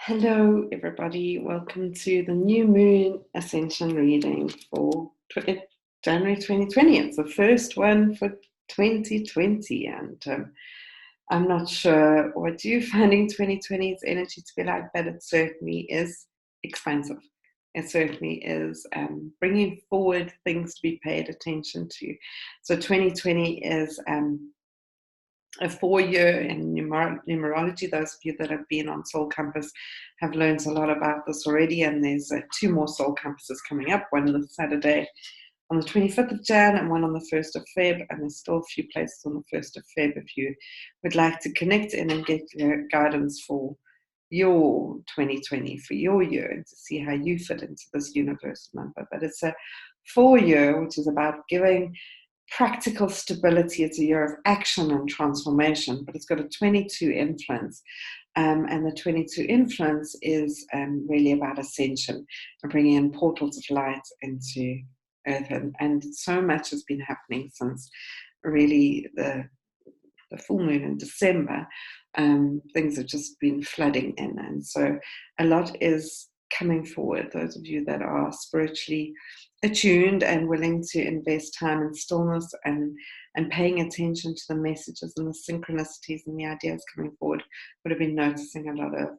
Hello, everybody. Welcome to the new moon ascension reading for January 2020. It's the first one for 2020, and I'm not sure what you're finding 2020's energy to be like, but it certainly is expansive. It certainly is bringing forward things to be paid attention to. So 2020 is a 4-year in numerology. Those of you that have been on Soul Compass have learned a lot about this already, and there's 2 more Soul Compasses coming up, one this Saturday on the 25th of Jan and one on the 1st of Feb, and there's still a few places on the 1st of Feb if you would like to connect in and get guidance for your 2020, for your year, and to see how you fit into this universal number. But it's a 4-year, which is about giving practical stability. It's a year of action and transformation, but it's got a 22 influence. And the 22 influence is really about ascension and bringing in portals of light into earth. And so much has been happening since really the full moon in December. Things have just been flooding in. And so a lot is coming forward. Those of you that are spiritually attuned and willing to invest time in stillness and paying attention to the messages and the synchronicities and the ideas coming forward would have been noticing a lot of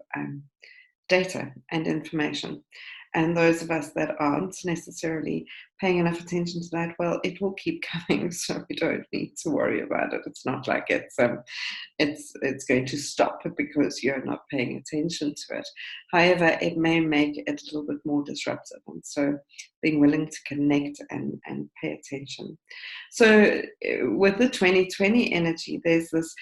data and information. And those of us that aren't necessarily paying enough attention to that, well, it will keep coming, so we don't need to worry about it. It's not like it's going to stop because you're not paying attention to it. However, it may make it a little bit more disruptive, and so being willing to connect and pay attention. So with the 2020 energy, there's this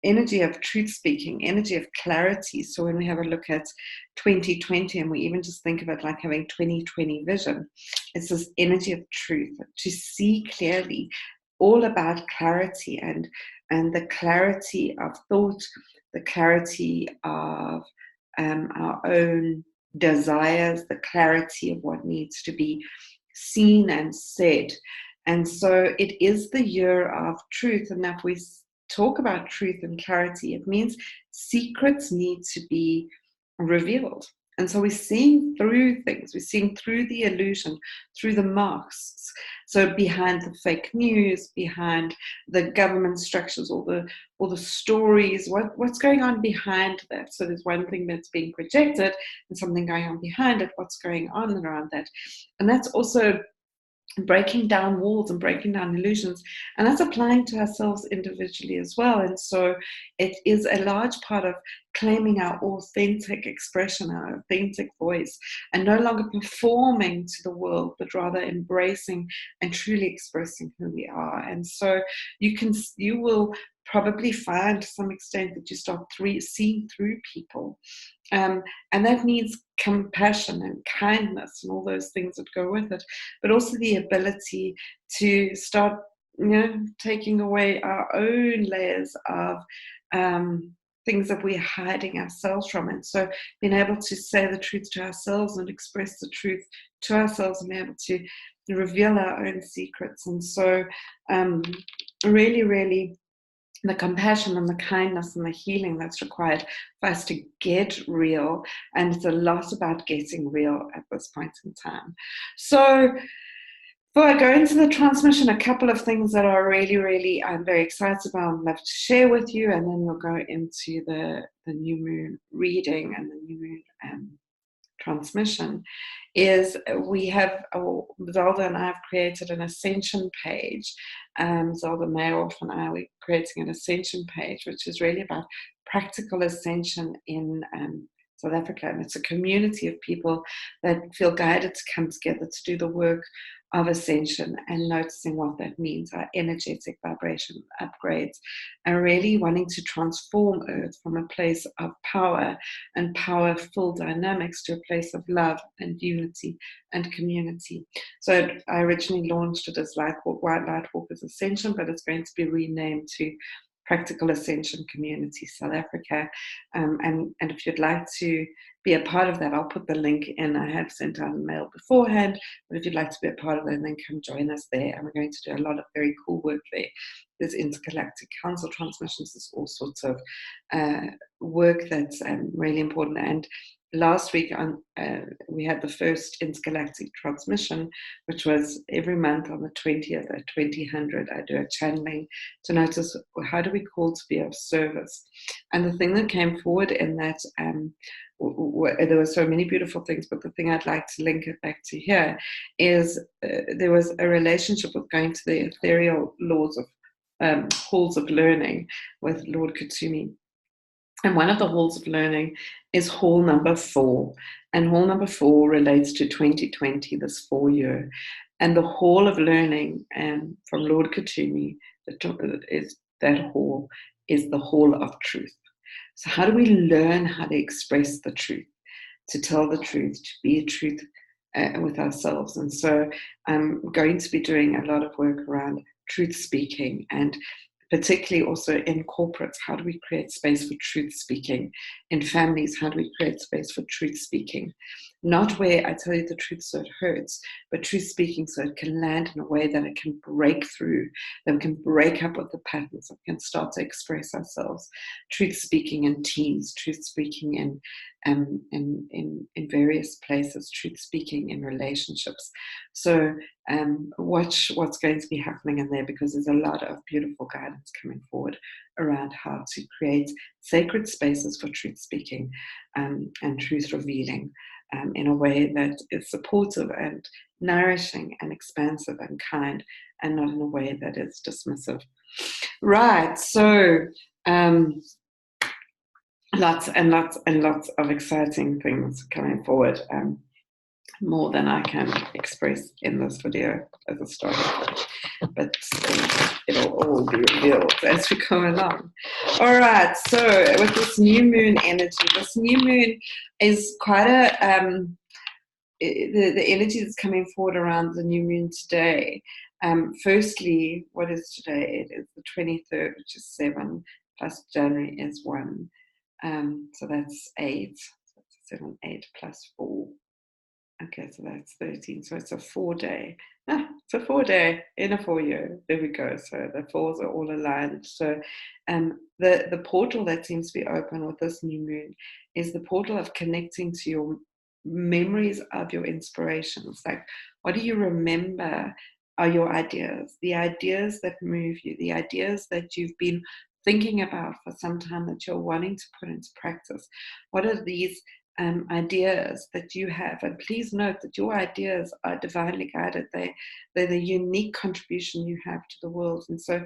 energy of truth speaking, energy of clarity. So when we have a look at 2020 and we even just think of it like having 2020 vision, it's this energy of truth, to see clearly, all about clarity and the clarity of thought, the clarity of our own desires, the clarity of what needs to be seen and said. And so it is the year of truth, and that we talk about truth and clarity, it means secrets need to be revealed. And so we're seeing through things, we're seeing through the illusion, through the masks. So behind the fake news, behind the government structures, all the stories, what's going on behind that? So there's one thing that's being projected and something going on behind it, what's going on around that. And that's also breaking down walls and breaking down illusions, and that's applying to ourselves individually as well. And so it is a large part of claiming our authentic expression, our authentic voice, and no longer performing to the world, but rather embracing and truly expressing who we are. And so you will probably find to some extent that you start seeing through people. And that needs compassion and kindness and all those things that go with it, but also the ability to start, taking away our own layers of things that we're hiding ourselves from. And so being able to say the truth to ourselves and express the truth to ourselves and be able to reveal our own secrets. And so really, really, the compassion and the kindness and the healing that's required for us to get real. And it's a lot about getting real at this point in time. So before I go into the transmission, a couple of things that are really, really, I'm very excited about and love to share with you. And then we'll go into the new moon reading and the new moon transmission. Is we have, Zelda and I have created an Ascension page. Zelda Mayoff and I, we're creating an Ascension page, which is really about practical ascension in South Africa. And it's a community of people that feel guided to come together to do the work of ascension and noticing what that means, our energetic vibration upgrades, and really wanting to transform Earth from a place of power and powerful dynamics to a place of love and unity and community. So I originally launched it as White Lightwalkers Ascension, but it's going to be renamed to Practical Ascension Community South Africa. And if you'd like to be a part of that, I'll put the link in. I have sent out a mail beforehand, but if you'd like to be a part of that, then come join us there. And we're going to do a lot of very cool work there. There's intergalactic council transmissions. There's all sorts of work that's really important. And last week we had the first intergalactic transmission, which was every month on the 20th at 2000. I do a channeling to notice, how do we call to be of service? And the thing that came forward in that, there were so many beautiful things, but the thing I'd like to link it back to here is there was a relationship with going to the ethereal laws of halls of learning with Lord Kutumi. And one of the halls of learning is hall number 4. And hall number 4 relates to 2020, this 4-year. And the hall of learning from Lord Kutumi, that hall is the hall of truth. So how do we learn how to express the truth, to tell the truth, to be truth with ourselves? And so I'm going to be doing a lot of work around truth speaking, and particularly also in corporates, how do we create space for truth speaking? In families, how do we create space for truth speaking? Not where I tell you the truth so it hurts, but truth speaking so it can land in a way that it can break through, that we can break up with the patterns, that we can start to express ourselves. Truth speaking in teams, truth speaking in various places, truth speaking in relationships. So watch what's going to be happening in there, because there's a lot of beautiful guidance coming forward around how to create sacred spaces for truth speaking and truth revealing in a way that is supportive and nourishing and expansive and kind, and not in a way that is dismissive. Right, so lots and lots and lots of exciting things coming forward. More than I can express in this video as a starter, but it'll all be revealed as we go along. All right, so with this new moon energy, this new moon is quite a the energy that's coming forward around the new moon today. Firstly, what is today? It is the 23rd, which is 7 plus January is 1, so that's 8. So that's 7, 8 plus 4. Okay, so that's 13. So it's a 4-day. It's a 4-day in a 4-year. There we go. So the 4s are all aligned. So the portal that seems to be open with this new moon is the portal of connecting to your memories of your inspirations. Like, what do you remember are your ideas, the ideas that move you, the ideas that you've been thinking about for some time that you're wanting to put into practice? What are these ideas that you have? And please note that your ideas are divinely guided. They're the unique contribution you have to the world. And so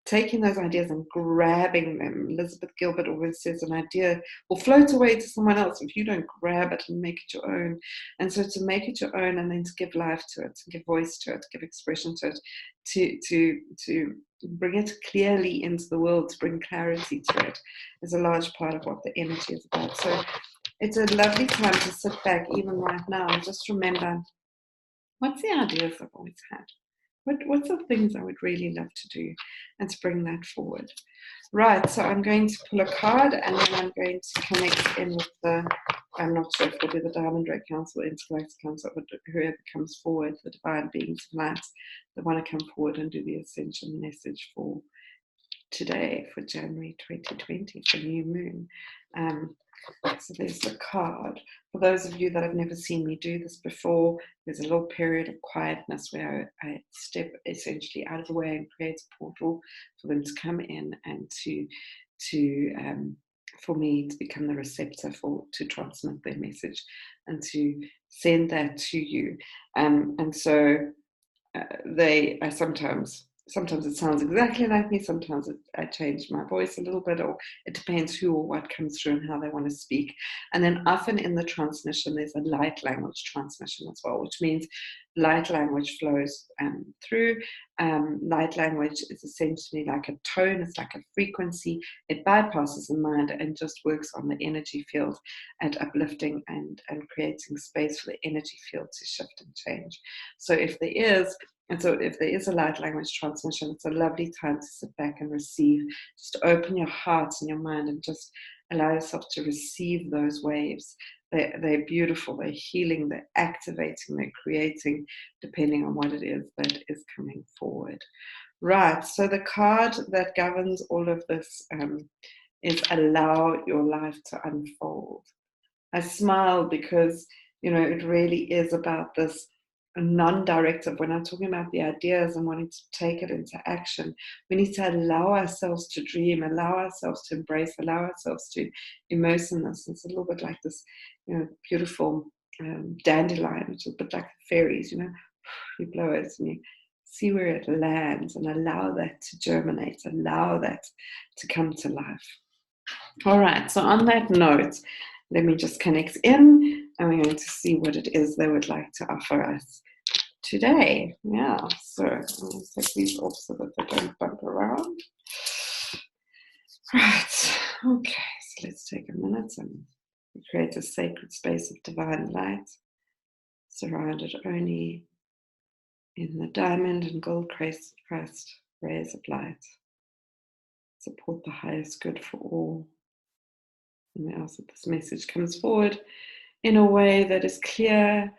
taking those ideas and grabbing them, Elizabeth Gilbert always says an idea will float away to someone else if you don't grab it and make it your own. And so to make it your own, and then to give life to it, to give voice to it, to give expression to it, to bring it clearly into the world, to bring clarity to it, is a large part of what the energy is about. So it's a lovely time to sit back, even right now, and just remember, what's the ideas I've always had? What's the things I would really love to do, and to bring that forward. Right, so I'm going to pull a card, and then I'm going to connect in with I'm not sure if we'll do the Diamond Ray Council, Intergalactic Council, but whoever comes forward, the divine beings of light that want to come forward and do the Ascension message for today, for January 2020, for new moon. So there's the card. For those of you that have never seen me do this before, there's a little period of quietness where I step essentially out of the way and create a portal for them to come in, and for me to become the receptor to transmit their message and to send that to you. And so I sometimes it sounds exactly like me, sometimes I change my voice a little bit, or it depends who or what comes through and how they want to speak. And then often in the transmission, there's a light language transmission as well, which means light language flows through. Light language is essentially like a tone, it's like a frequency. It bypasses the mind and just works on the energy field and uplifting and creating space for the energy field to shift and change. So if there is a light language transmission, it's a lovely time to sit back and receive, just open your heart and your mind and just allow yourself to receive those waves they're beautiful, they're healing, they're activating, they're creating, depending on what it is that is coming forward. Right, so the card that governs all of this is allow your life to unfold. I smile because, it really is about this non-directive. When I'm talking about the ideas and wanting to take it into action, we need to allow ourselves to dream, allow ourselves to embrace, allow ourselves to immerse in this. It's a little bit like this, beautiful dandelion, which is a bit like fairies, you blow it and you see where it lands and allow that to germinate, allow that to come to life. All right, so on that note, let me just connect in and we're going to see what it is they would like to offer us today. Yeah, so I'm going to take these off so that they don't bump around. Right, okay, so let's take a minute and create a sacred space of divine light, surrounded only in the diamond and gold Christ rays of light. Support the highest good for all. And we ask that this message comes forward in a way that is clear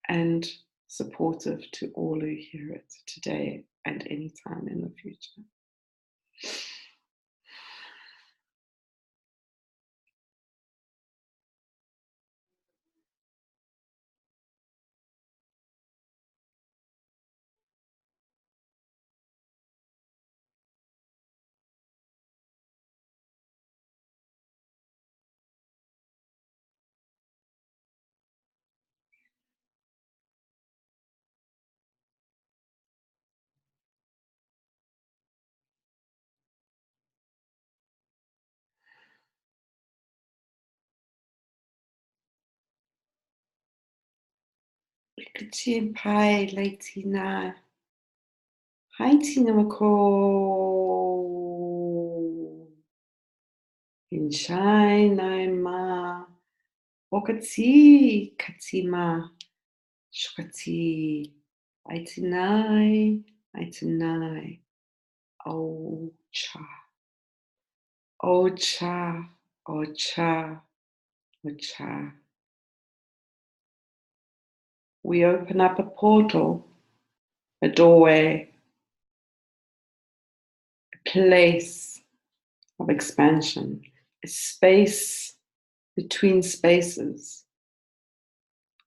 and supportive to all who hear it today and any time in the future. Pai Leitina. Hi Tina Mako. In shine ma. Okati Katima. Shukati. Aitinai. Aitinai. Ocha. Ocha. Ocha. Ocha. We open up a portal, a doorway, a place of expansion, a space between spaces,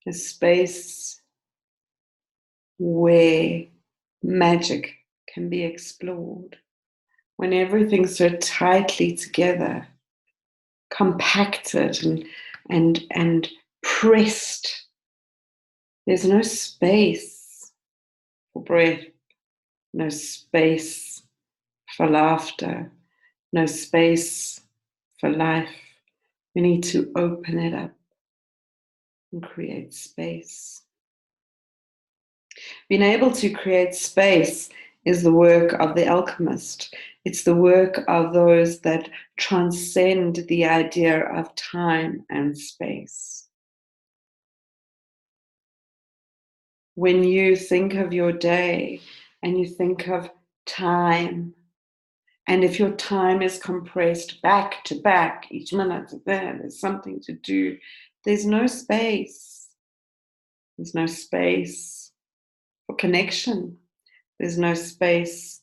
a space where magic can be explored. When everything's so tightly together, compacted and pressed, there's no space for breath, no space for laughter, no space for life. We need to open it up and create space. Being able to create space is the work of the alchemist. It's the work of those that transcend the idea of time and space. When you think of your day and you think of time, and if your time is compressed back to back, each minute there's something to do, there's no space. There's no space for connection. There's no space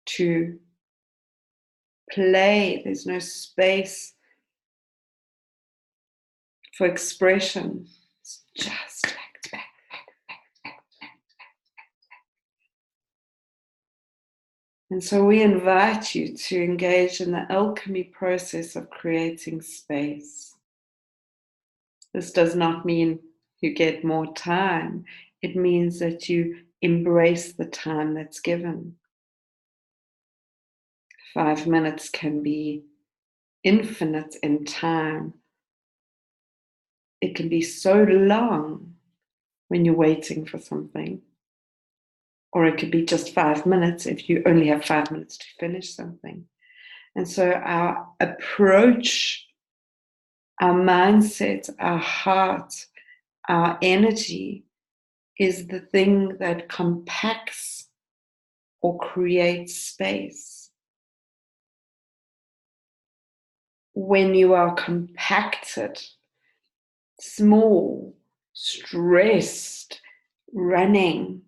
to play. There's no space for expression. It's just back to back. And so we invite you to engage in the alchemy process of creating space. This does not mean you get more time. It means that you embrace the time that's given. 5 minutes can be infinite in time. It can be so long when you're waiting for something. Or it could be just 5 minutes if you only have 5 minutes to finish something. And so our approach, our mindset, our heart, our energy is the thing that compacts or creates space. When you are compacted, small, stressed, running,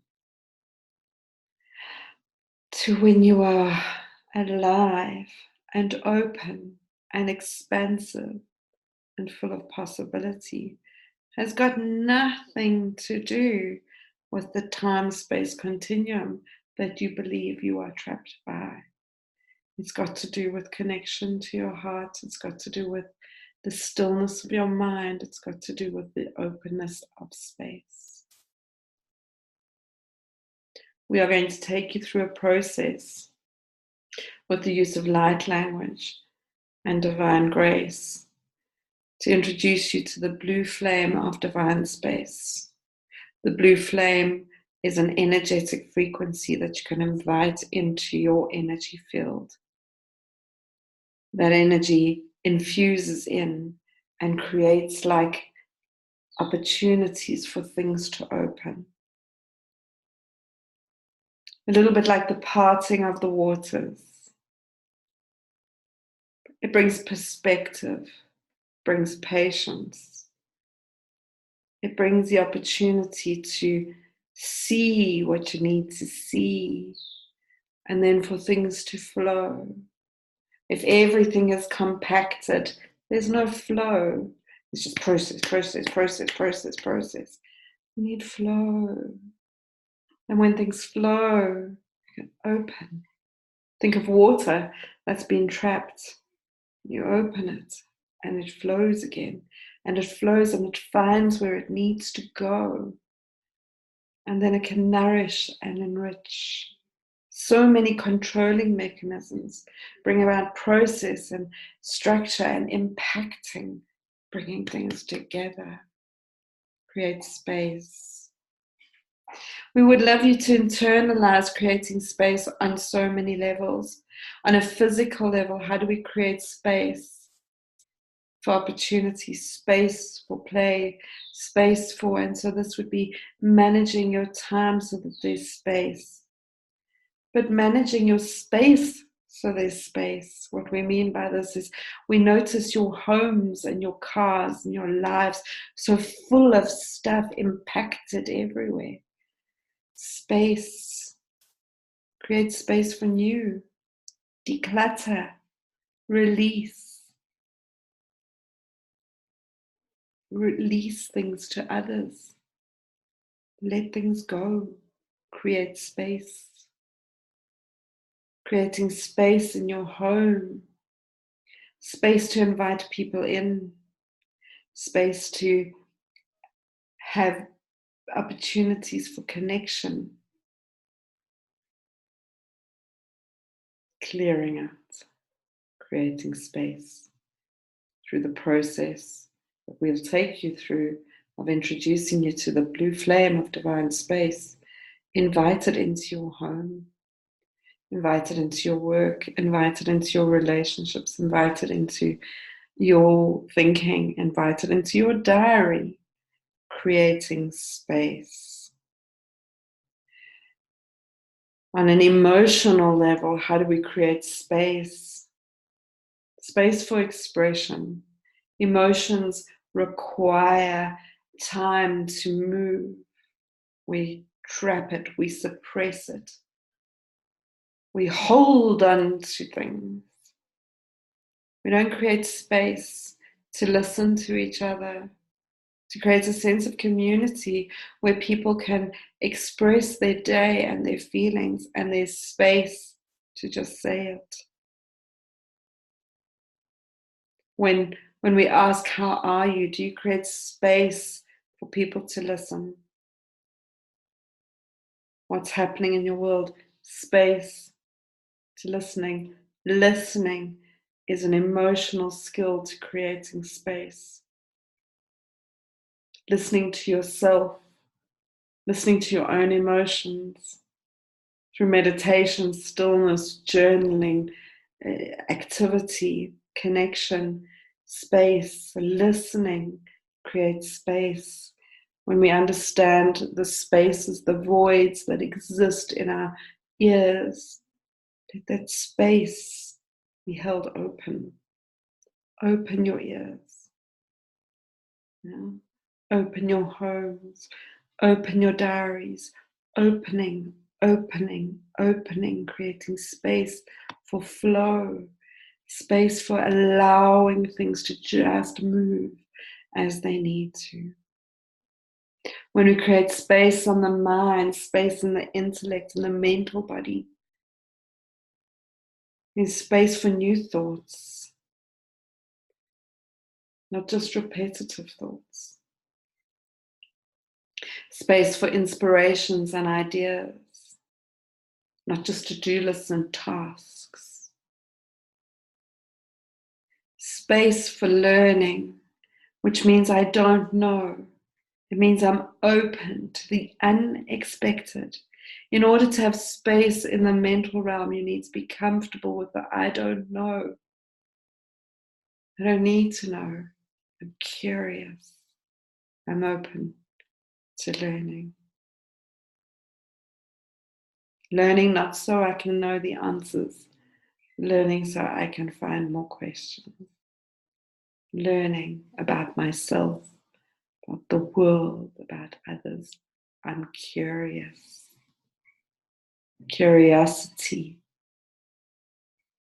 to when you are alive and open and expansive and full of possibility, has got nothing to do with the time-space continuum that you believe you are trapped by. It's got to do with connection to your heart. It's got to do with the stillness of your mind. It's got to do with the openness of space. We are going to take you through a process with the use of light language and divine grace to introduce you to the blue flame of divine space. The blue flame is an energetic frequency that you can invite into your energy field. That energy infuses in and creates like opportunities for things to open. A little bit like the parting of the waters. It brings perspective, brings patience. It brings the opportunity to see what you need to see, and then for things to flow. If everything is compacted, there's no flow. It's just process, process, process, process, process. You need flow. And when things flow, you can open. Think of water that's been trapped. You open it and it flows again. And it flows and it finds where it needs to go. And then it can nourish and enrich. So many controlling mechanisms bring about process and structure and impacting, bringing things together, create space. We would love you to internalize creating space on so many levels. On a physical level, how do we create space for opportunity, space for play, space for, and so this would be managing your time so that there's space. But managing your space so there's space. What we mean by this is we notice your homes and your cars and your lives so full of stuff impacted everywhere. Space. Create space for new. Declutter. Release. Release things to others. Let things go. Create space. Creating space in your home. Space to invite people in. Space to have opportunities for connection. Clearing out. Creating space through the process that we'll take you through of introducing you to the blue flame of divine space. Invite it into your home. Invite it into your work. Invite it into your relationships. Invite it into your thinking. Invite it into your diary. Creating space. On an emotional level, how do we create space? Space for expression. Emotions require time to move. We trap it, we suppress it. We hold on to things. We don't create space to listen to each other, to create a sense of community where people can express their day and their feelings, and there's space to just say it. When we ask, how are you? Do you create space for people to listen? What's happening in your world? Space to listening. Listening is an emotional skill to creating space. Listening to yourself, listening to your own emotions through meditation, stillness, journaling, activity, connection, space, listening, create space. When we understand the spaces, the voids that exist in our ears, let that space be held open. Open your ears. Yeah? Open your homes, open your diaries, opening, opening, opening, creating space for flow, space for allowing things to just move as they need to. When we create space on the mind, space in the intellect, and the mental body, there's space for new thoughts, not just repetitive thoughts. Space for inspirations and ideas, not just to-do lists and tasks. Space for learning, which means I don't know. It means I'm open to the unexpected. In order to have space in the mental realm, you need to be comfortable with the I don't know. I don't need to know. I'm curious. I'm open to learning. Learning not so I can know the answers. Learning so I can find more questions. Learning about myself, about the world, about others. I'm curious. Curiosity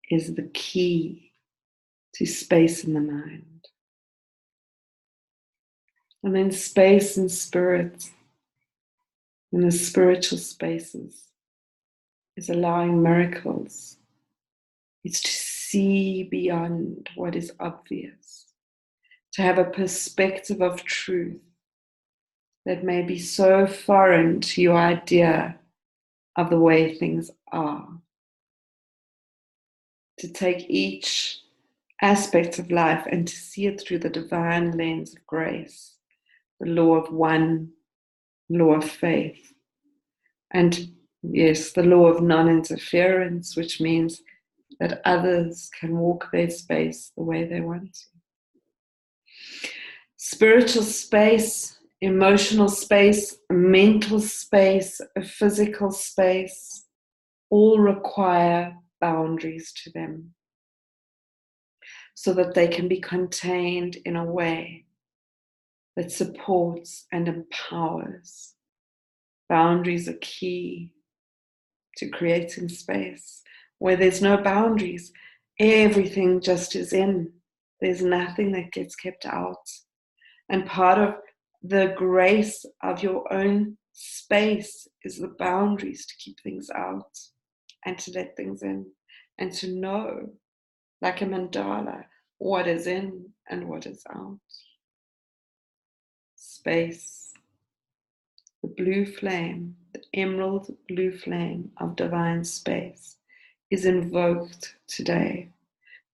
is the key to space in the mind. And then space and spirit, in the spiritual spaces, is allowing miracles. It's to see beyond what is obvious, to have a perspective of truth that may be so foreign to your idea of the way things are. To take each aspect of life and to see it through the divine lens of grace, the law of one, law of faith, and yes, the law of non-interference, which means that others can walk their space the way they want to. Spiritual space, emotional space, mental space, a physical space, all require boundaries to them so that they can be contained in a way that supports and empowers. Boundaries are key to creating space. Where there's no boundaries, everything just is in. There's nothing that gets kept out. And part of the grace of your own space is the boundaries to keep things out and to let things in and to know, like a mandala, what is in and what is out. Space, the blue flame, the emerald blue flame of divine space is invoked today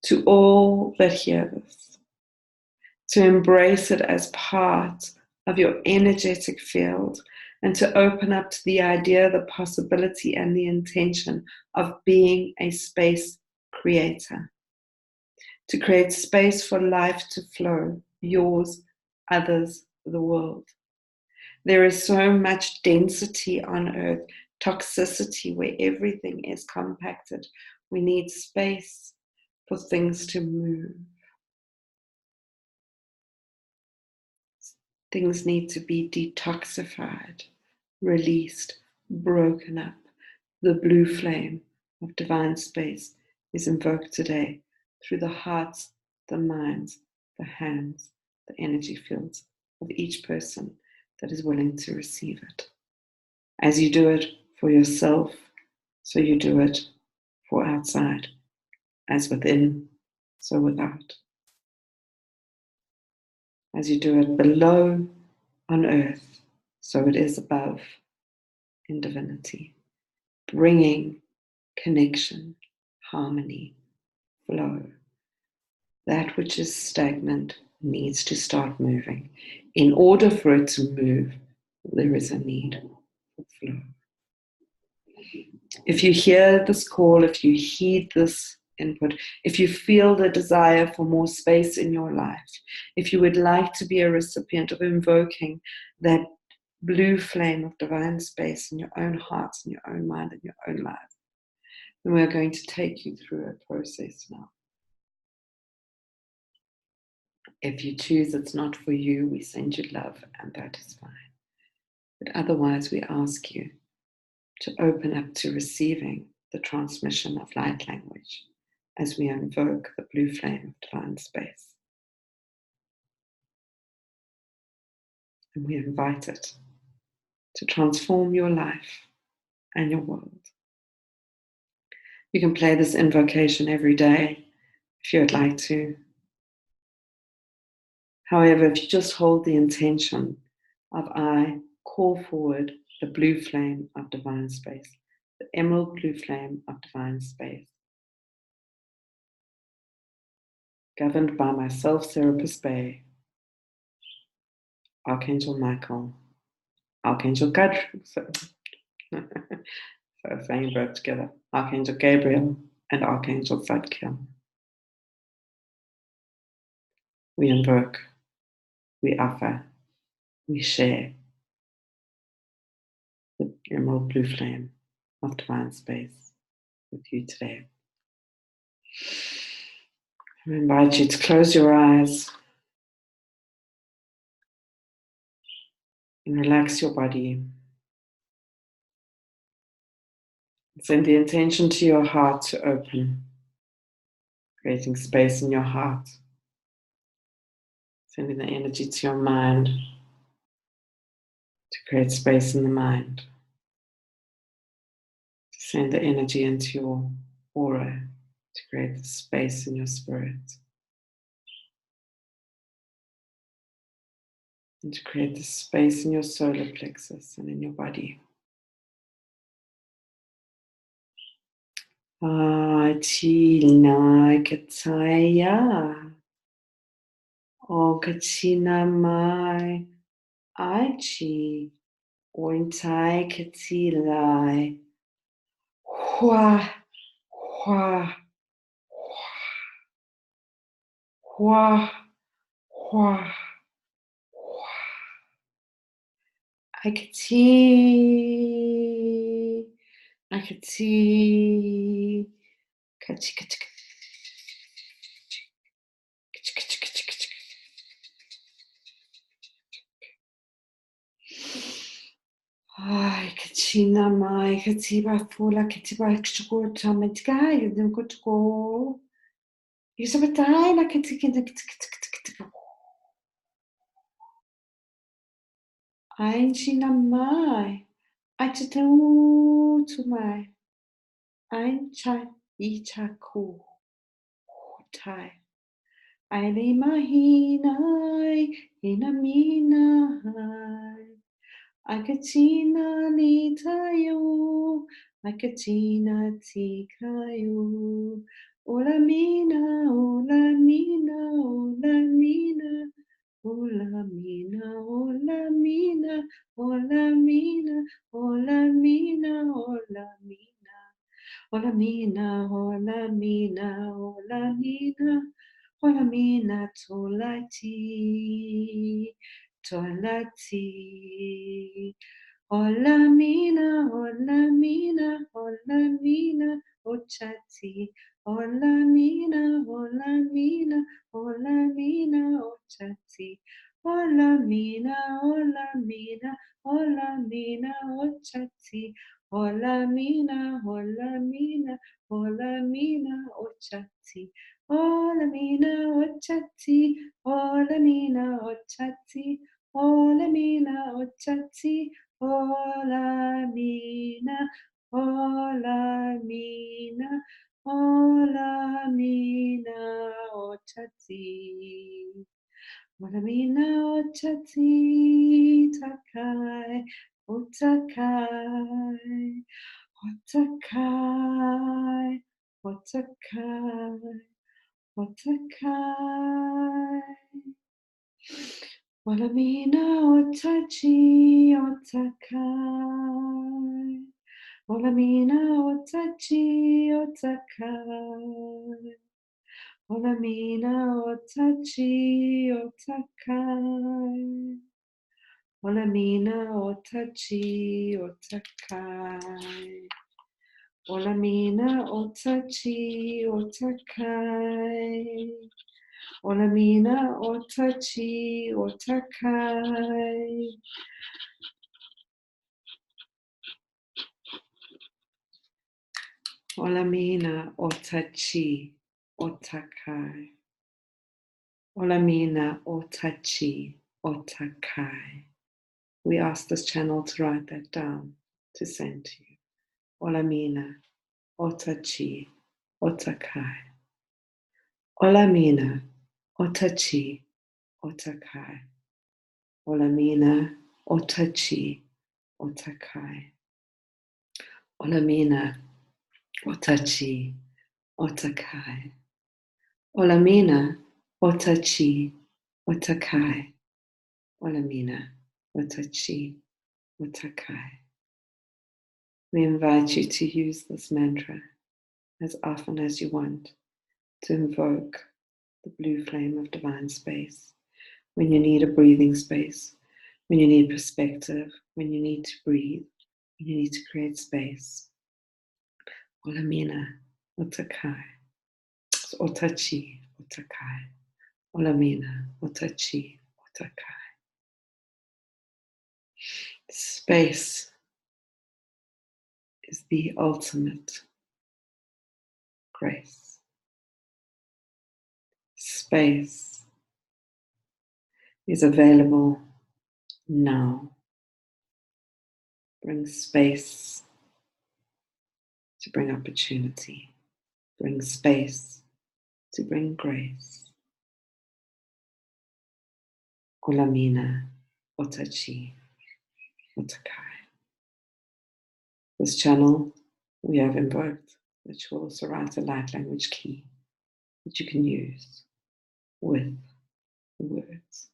to all that hear this, to embrace it as part of your energetic field and to open up to the idea, the possibility, and the intention of being a space creator. To create space for life to flow, yours, others, the world. There is so much density on earth, toxicity where everything is compacted. We need space for things to move. Things need to be detoxified, released, broken up. The blue flame of divine space is invoked today through the hearts, the minds, the hands, the energy fields of each person that is willing to receive it. As you do it for yourself, so you do it for outside. As within, so without. As you do it below on earth, so it is above in divinity. Bringing connection, harmony, flow. That which is stagnant needs to start moving. In order for it to move, there is a need for flow. If you hear this call, if you heed this input, if you feel the desire for more space in your life, if you would like to be a recipient of invoking that blue flame of divine space in your own hearts, in your own mind, in your own life, then we're going to take you through a process now. If you choose it's not for you, we send you love, and that is fine. But otherwise, we ask you to open up to receiving the transmission of light language as we invoke the blue flame of divine space. And we invite it to transform your life and your world. You can play this invocation every day if you would like to. However, if you just hold the intention of I call forward the blue flame of divine space, the emerald blue flame of divine space, governed by myself, Serapis Bey, Archangel Michael, Archangel Gabriel, so saying both together, Archangel Gabriel and Archangel Zadkiel. We invoke, we offer, we share the emerald blue flame of divine space with you today. I invite you to close your eyes and relax your body. Send the intention to your heart to open, creating space in your heart. Sending the energy to your mind to create space in the mind. To send the energy into your aura to create the space in your spirit. And to create the space in your solar plexus and in your body. Achina kataya. O kachina mai. Aichi. Ointai katilai. Hua. Hua. Hua. Hua. I could see. Ai, kachina mai, katiba fula, katiba kchukuta, metkai, dem kutko. Yusabatai, la katika. Ainchina mai, aichatu to mai. Aincha ichaku. Tai. Aile mahinai, inaminai. Akatina nitayo, akatina tikayo. Olamina, olamina, olamina. Olamina, olamina, olamina, olamina, olamina. Olamina, olamina, olamina. Olamina, tolati, tolati. Olamina, olamina, olamina, ochati. Olamina, olamina, olamina, ochati. Olamina, olamina, olamina, ochati. Olamina, olamina, olamina, ochati. Olamina, ochati. Olamina, ochati. Olamina, ochati. Olamina, olamina, olamina, ochati. Olamina, ochati, takai, otakai, otakai, otakai, otakai. Olamina, otachi, otakai. Olamina, otachi, otakai. Olamina, otachi, otakai. Olamina, otachi, otakai. Olamina, otachi, otakai. Olamina, Otachi, Otakai. Olamina, Otachi, Otakai. Olamina, Otachi, Otakai. We ask this channel to write that down, to send to you. Olamina, Otachi, Otakai. Olamina, Otachi, Otakai. Olamina, Otachi, Otakai. Olamina, Otachi, Otakai. Olamina, Otachi, Otakai. Olamina, Otachi, Otakai. We invite you to use this mantra as often as you want to invoke the blue flame of divine space when you need a breathing space, when you need perspective, when you need to breathe, when you need to create space. Olamina, Otakai. Otachi, Otakai. Olamina, Otachi, Otakai. Space is the ultimate grace. Space is available now. Bring space to bring opportunity. Bring space to bring grace. Olamina, Otachi, Otakai. This channel we have invoked, which will also write a light language key that you can use with the words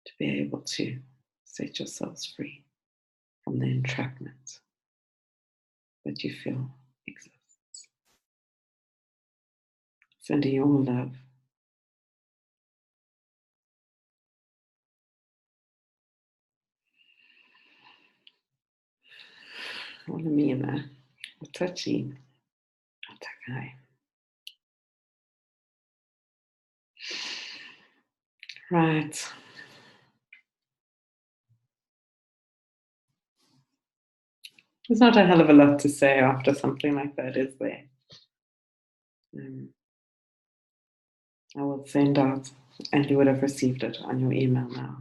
to be able to set yourselves free from the entrapment that you feel exists. Sending you all love. Olamina, Otachi, Otakai. Right. There's not a hell of a lot to say after something like that, is there? I will send out, and you would have received it on your email now,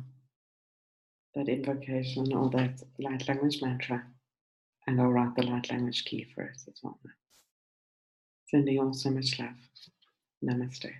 that invocation or that light language mantra, and I'll write the light language key for us as well. Sending you all so much love. Namaste.